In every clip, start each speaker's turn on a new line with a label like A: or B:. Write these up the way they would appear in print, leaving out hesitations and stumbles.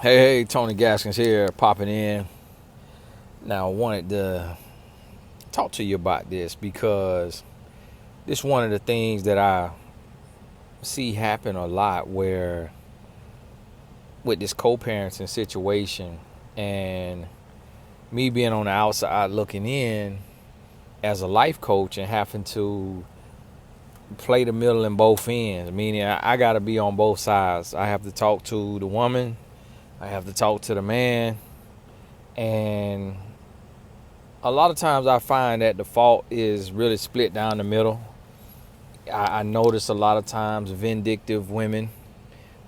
A: Hey, Tony Gaskins here, popping in. Now, I wanted to talk to you about this because this is one of the things that I see happen a lot where with this co-parenting situation and me being on the outside looking in as a life coach and having to play the middle in both ends, meaning I got to be on both sides. I have to talk to the woman, I have to talk to the man, and a lot of times I find that the fault is really split down the middle. I notice a lot of times vindictive women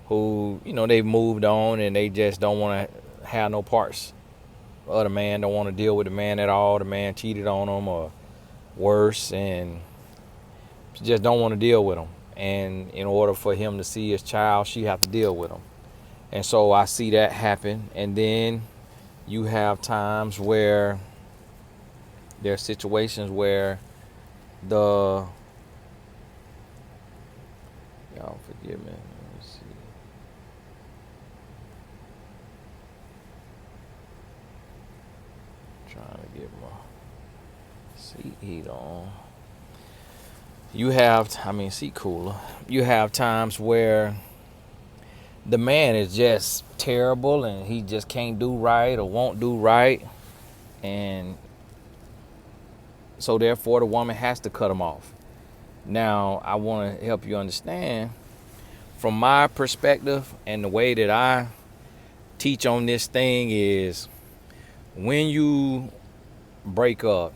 A: who, they've moved on and they just don't want to have no parts of the man, don't want to deal with the man at all. The man cheated on them or worse, and just don't want to deal with him. And in order for him to see his child, she have to deal with him. And so I see that happen. And then you have times where there are situations where y'all forgive me. Let me see. Trying to get my seat heat on. Seat cooler. You have times where the man is just terrible and he just can't do right or won't do right. And so therefore the woman has to cut him off. Now, I want to help you understand from my perspective, and the way that I teach on this thing is when you break up,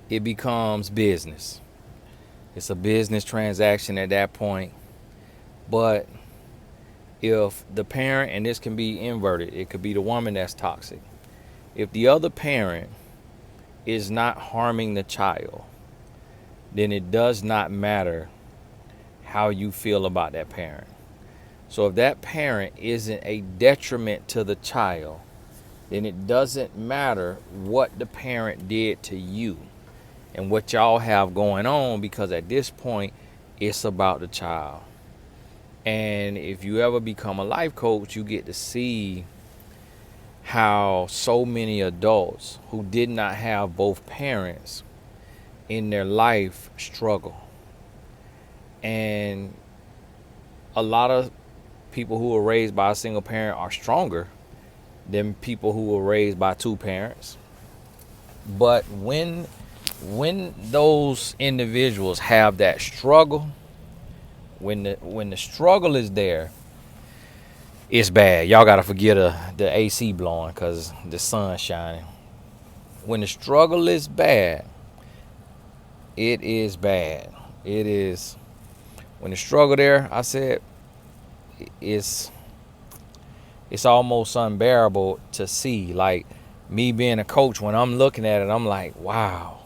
A: it becomes business. It's a business transaction at that point. But if the parent, and this can be inverted, it could be the woman that's toxic. If the other parent is not harming the child, then it does not matter how you feel about that parent. So if that parent isn't a detriment to the child, then it doesn't matter what the parent did to you and what y'all have going on, because at this point, it's about the child. And if you ever become a life coach, you get to see how so many adults who did not have both parents in their life struggle. And a lot of people who were raised by a single parent are stronger than people who were raised by two parents. But when those individuals have that struggle, when the struggle is there, it's bad. Y'all gotta forget the AC blowing because the sun's shining. When the struggle is bad, it is bad. It is, when the struggle there, I said, it's almost unbearable to see. Like me being a coach, when I'm looking at it, I'm like, wow,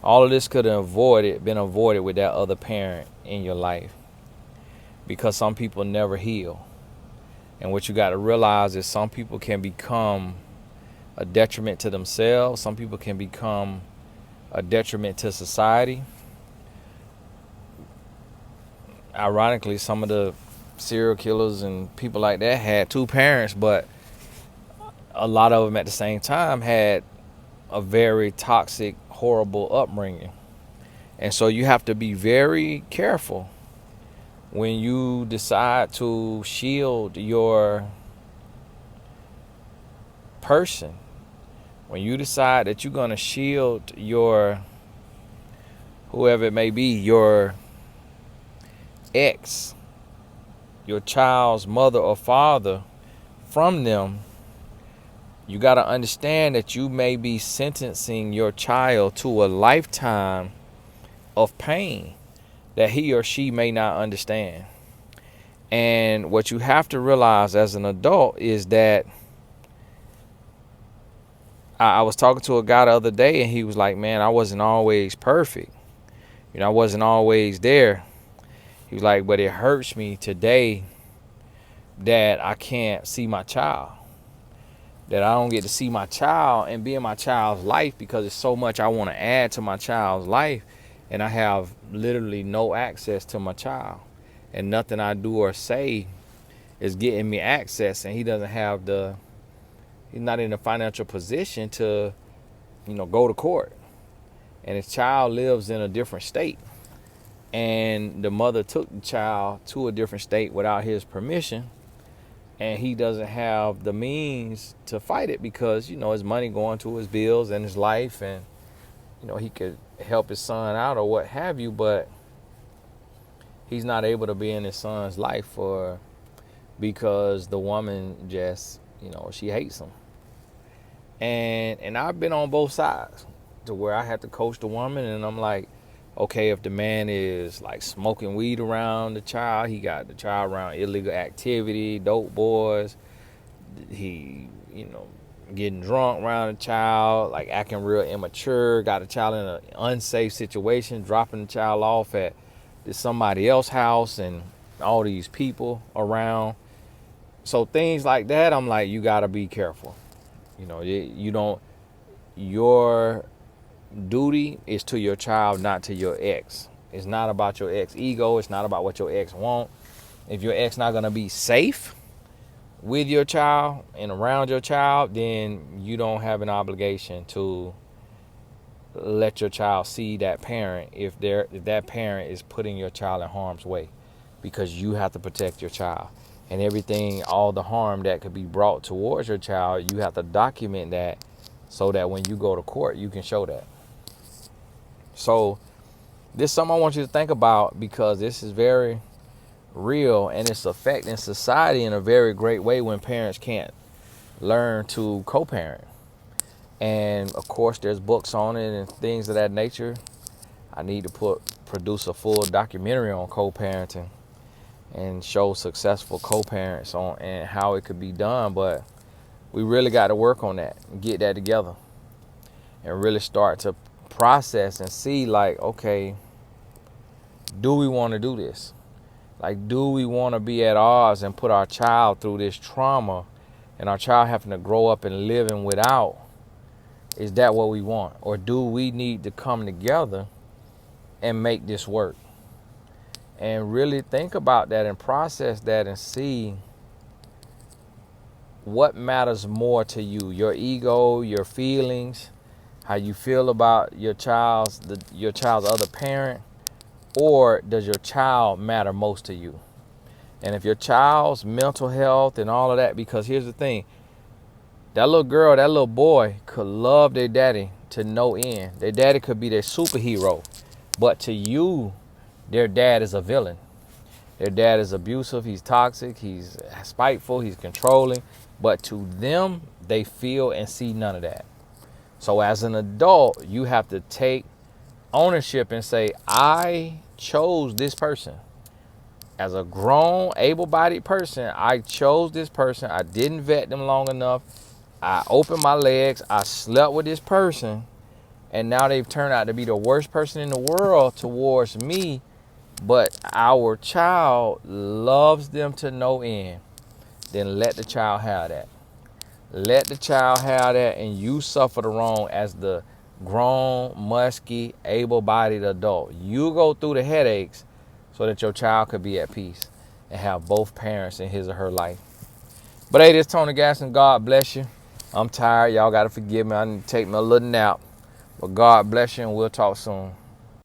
A: all of this could have been avoided with that other parent in your life, because some people never heal. And what you got to realize is some people can become a detriment to themselves. Some people can become a detriment to society. Ironically, some of the serial killers and people like that had two parents, but a lot of them at the same time had a very toxic, horrible upbringing. And so you have to be very careful when you decide to shield your person, when you decide that you're going to shield your, whoever it may be, your ex, your child's mother or father, from them, you got to understand that you may be sentencing your child to a lifetime of pain that he or she may not understand. And what you have to realize as an adult is that I was talking to a guy the other day, and he was like, man, I wasn't always perfect. I wasn't always there. He was like, but it hurts me today that I can't see my child, that I don't get to see my child and be in my child's life, because it's so much I want to add to my child's life, and I have literally no access to my child, and nothing I do or say is getting me access, and he doesn't have he's not in a financial position to, go to court. And his child lives in a different state. And the mother took the child to a different state without his permission. And he doesn't have the means to fight it because, his money going to his bills and his life. And, he could help his son out or what have you. But he's not able to be in his son's life because the woman just, she hates him. And I've been on both sides to where I have to coach the woman, and I'm like, okay, if the man is like smoking weed around the child, he got the child around illegal activity, dope boys, he, getting drunk around the child, like acting real immature, got a child in an unsafe situation, dropping the child off at somebody else's house and all these people around. So things like that, I'm like, you gotta be careful. Your duty is to your child, not to your ex. It's not about your ex ego. It's not about what your ex want. If your ex not gonna be safe with your child and around your child, then you don't have an obligation to let your child see that parent if that parent is putting your child in harm's way, because you have to protect your child. And everything, all the harm that could be brought towards your child, you have to document that so that when you go to court, you can show that. So this is something I want you to think about, because this is very real and it's affecting society in a very great way when parents can't learn to co-parent. And of course, there's books on it and things of that nature. I need to produce a full documentary on co-parenting and show successful co-parents on and how it could be done. But we really got to work on that and get that together and really start to process and see, like, okay, do we want to do this? Like, do we want to be at odds and put our child through this trauma and our child having to grow up and living without? Is that what we want? Or do we need to come together and make this work? And really think about that and process that and see what matters more to you. Your ego, your feelings, how you feel about your child's other parent, or does your child matter most to you? And if your child's mental health and all of that, because here's the thing, that little girl, that little boy could love their daddy to no end. Their daddy could be their superhero. But to you, their dad is a villain. Their dad is abusive, he's toxic, he's spiteful, he's controlling. But to them, they feel and see none of that. So as an adult, you have to take ownership and say, I chose this person. As a grown, able-bodied person, I chose this person. I didn't vet them long enough. I opened my legs. I slept with this person. And now they've turned out to be the worst person in the world towards me. But our child loves them to no end. Then let the child have that. Let the child have that, and you suffer the wrong as the grown, musky, able-bodied adult. You go through the headaches so that your child could be at peace and have both parents in his or her life. But hey, this is Tony Gaston. God bless you. I'm tired. Y'all got to forgive me. I need to take me a little nap. But God bless you, and we'll talk soon.